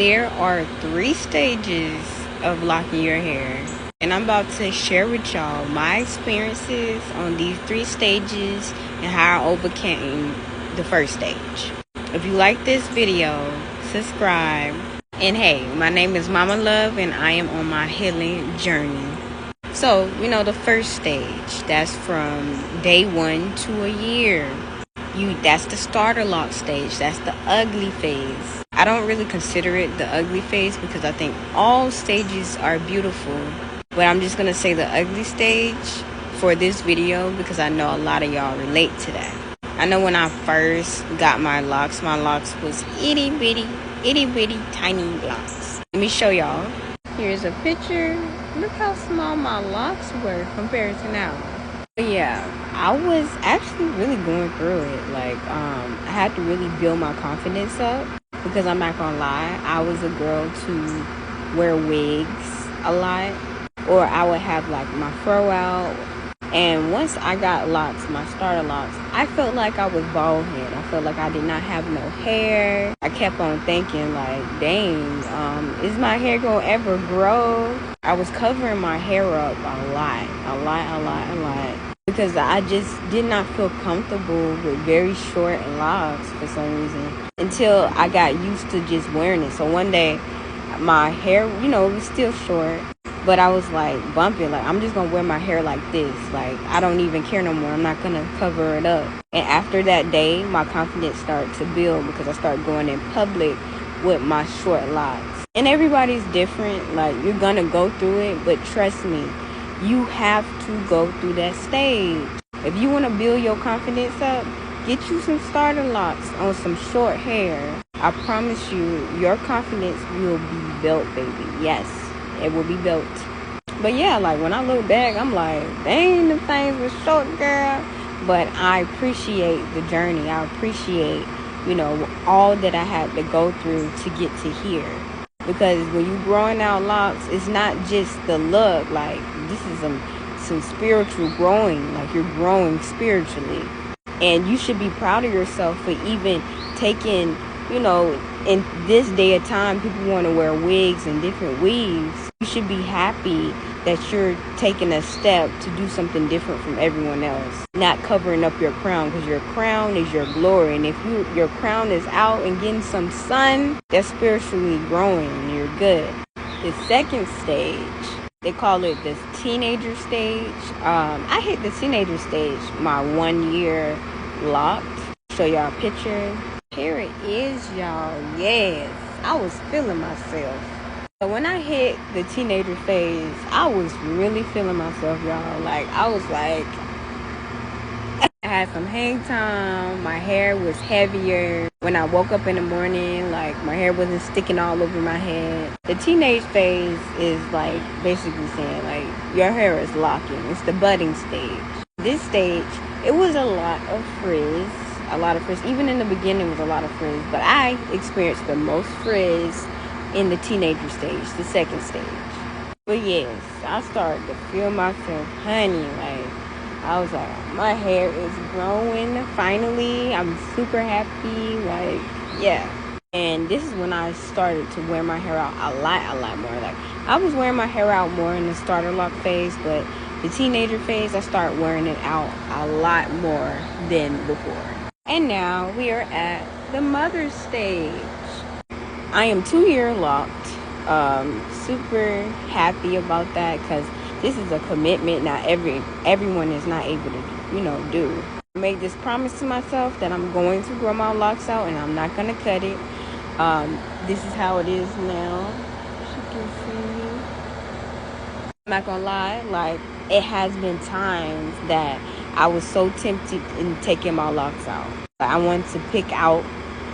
There are 3 stages of locking your hair, and I'm about to share with y'all my experiences on these 3 stages and how I overcame the first stage. If you like this video, subscribe. And hey, my name is Mama Love and I am on my healing journey. So, the first stage, that's from day 1 to a year. That's the starter lock stage. That's the ugly phase. I don't really consider it the ugly phase because I think all stages are beautiful. But I'm just going to say the ugly stage for this video because I know a lot of y'all relate to that. I know when I first got my locks was itty bitty tiny locks. Let me show y'all. Here's a picture. Look how small my locks were compared to now. But yeah, I was actually really going through it. I had to really build my confidence up because I'm not gonna lie, I was a girl to wear wigs a lot, or I would have my fro out. And once I got locks, my starter locks, I felt like I was bald head. I felt like I did not have no hair. I kept on thinking dang, is my hair gonna ever grow? I was covering my hair up a lot. Because I just did not feel comfortable with very short locks for some reason until I got used to just wearing it. So one day, my hair, was still short. But I was bumping, I'm just going to wear my hair like this. I don't even care no more. I'm not going to cover it up. And after that day, my confidence started to build because I started going in public with my short locks. And everybody's different. You're going to go through it. But trust me, you have to go through that stage. If you want to build your confidence up, get you some starter locks on some short hair. I promise you, your confidence will be built, baby. Yes. It will be built. But yeah, when I look back, I'm dang, the things were short, girl. But I appreciate the journey. I appreciate, all that I had to go through to get to here. Because when you growing out locks, it's not just the look. This is some spiritual growing. You're growing spiritually. And you should be proud of yourself for even taking, in this day of time, people want to wear wigs and different weaves. You should be happy that you're taking a step to do something different from everyone else. Not covering up your crown, because your crown is your glory. And if your crown is out and getting some sun, that's spiritually growing and you're good. The second stage, they call it the teenager stage. I hit the teenager stage my 1 year locked. Show y'all a picture. Here it is, y'all. Yes, I was feeling myself. So when I hit the teenager phase, I was really feeling myself, y'all. I had some hang time. My hair was heavier. When I woke up in the morning, my hair wasn't sticking all over my head. The teenage phase is basically saying your hair is locking. It's the budding stage. This stage, it was a lot of frizz. Even in the beginning, it was a lot of frizz. But I experienced the most frizz in the teenager stage, the second stage. But yes, I started to feel myself, honey. I was my hair is growing. Finally, I'm super happy. Yeah. And this is when I started to wear my hair out a lot more. I was wearing my hair out more in the starter lock phase, but the teenager phase, I started wearing it out a lot more than before. And now we are at the mother stage. I am 2 year locked. Super happy about that because this is a commitment not everyone is not able to do. I made this promise to myself that I'm going to grow my locks out and I'm not going to cut it. This is how it is now, as you can see. I'm not gonna lie, it has been times that I was so tempted in taking my locks out. I wanted to pick out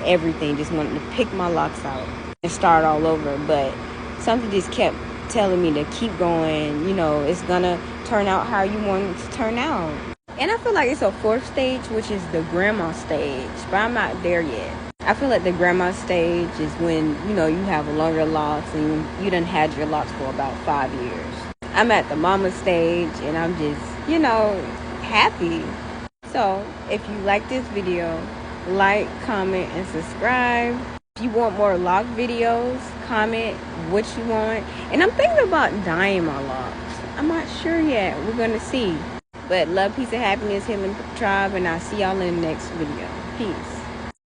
everything, just wanted to pick my locks out and start all over. But something just kept telling me to keep going. It's gonna turn out how you want it to turn out. And I feel like it's a 4th stage, which is the grandma stage, but I'm not there yet. I feel like the grandma stage is when, you have longer locks and you done had your locks for about 5 years. I'm at the mama stage and I'm just, happy. So if you like this video, like, comment, and subscribe. If you want more lock videos, comment what you want. And I'm thinking about dyeing my locks. I'm not sure yet. We're going to see. But love, peace, and happiness, healing tribe. And I'll see y'all in the next video. Peace.